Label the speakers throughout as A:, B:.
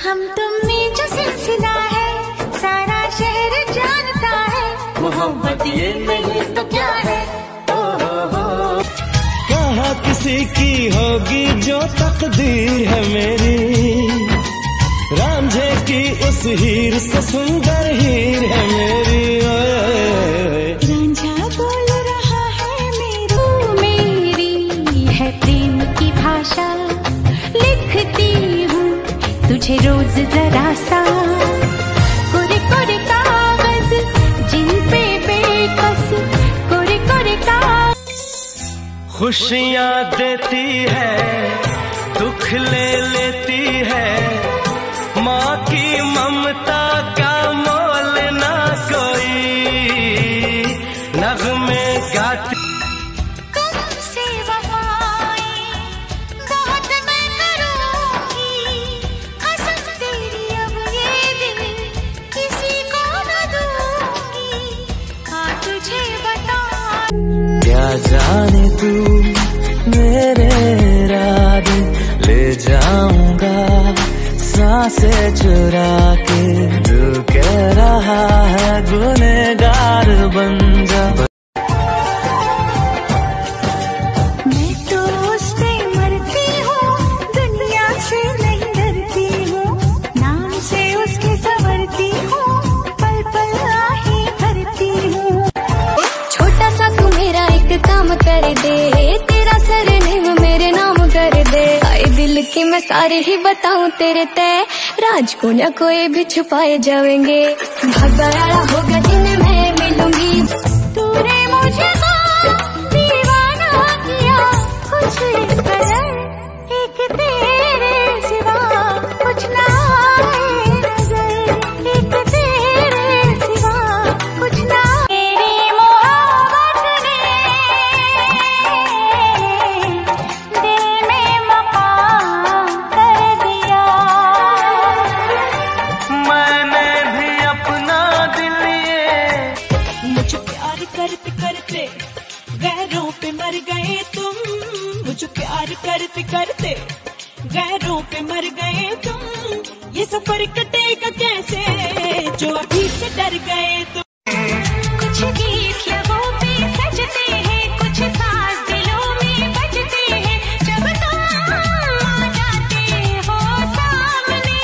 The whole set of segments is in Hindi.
A: हम तुम में जो सिलसिला है सारा शहर जानता है, मोहब्बत ये नहीं तो क्या है।
B: कहाँ किसी की होगी जो तकदीर है मेरी, रांझे की उस हीर से सुंदर हीर है मेरी।
A: रांझा बोल रहा है मेरी है प्रेम की भाषा, लिखती हूँ तुझे रोज जरा सा। कोरे कोरे कागज जिन पे बेकस, कोरे कोरे कागज।
B: खुशियाँ देती है दुख ले लेती है, माँ की ममता का मोल ना कोई। नग़्मे गाती
A: तुमसे वफाएं बहुत मैं करूँगी, कसम तेरी अब ये दिल किसी को न दूँगी। हाँ तुझे बता
B: क्या जाने तू मेरे रात ले जाऊंगा सांसें चुरा के। दिल कह रहा है गुनहगार बन जा।
A: मैं तो उससे मरती हूँ, दुनिया से नहीं डरती हूँ, नाम से उसके संवरती हूँ, पल पल आहें भरती हूँ।
C: छोटा सा तू मेरा एक काम कर दे, तेरा सरनेम मेरे नाम कर दे। आए दिल की मैं सारे ही बताऊं तेरे तय, राज को न कोई भी छुपाए जाएंगे। भगवाड़ा होगा दिन मैं मिलूंगी।
A: तूने मुझे दीवाना किया कुछ इस तरह, एक तेरे सिवा कुछ ना आए नजर, एक तेरे सिवा कुछ ना। तेरी मोहब्बत ने दिल में मकाम कर दिया।
B: मैंने भी अपना दिल ये
D: मुझे प्यार करते करते गैरों पे मर गए तुम, मुझे प्यार करते करते गैरों पे मर गए तुम। ये सफर कटेगा कैसे जो अभी से डर गए तुम।
A: कुछ गीत लबों पे सजते हैं, कुछ साज दिलों में बजते हैं, जब तुम आ जाते हो सामने,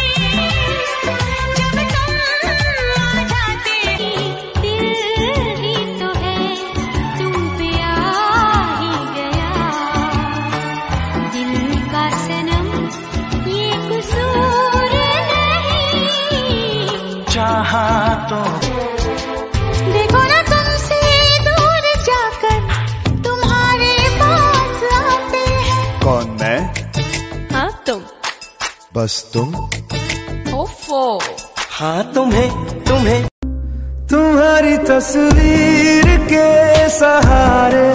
A: जब तुम आ जाते। दिल ही तो है तुम पे आ ही गया, दिल का सनम ये कसूर नहीं।
B: चाहा तो
A: देखो ना तुमसे दूर जाकर तुम्हारे पास आते हैं।
E: कौन मैं?
C: हाँ तुम।
E: बस तुम?
C: ओफो।
B: हाँ तुम्हें तुम्हारी तस्वीर के सहारे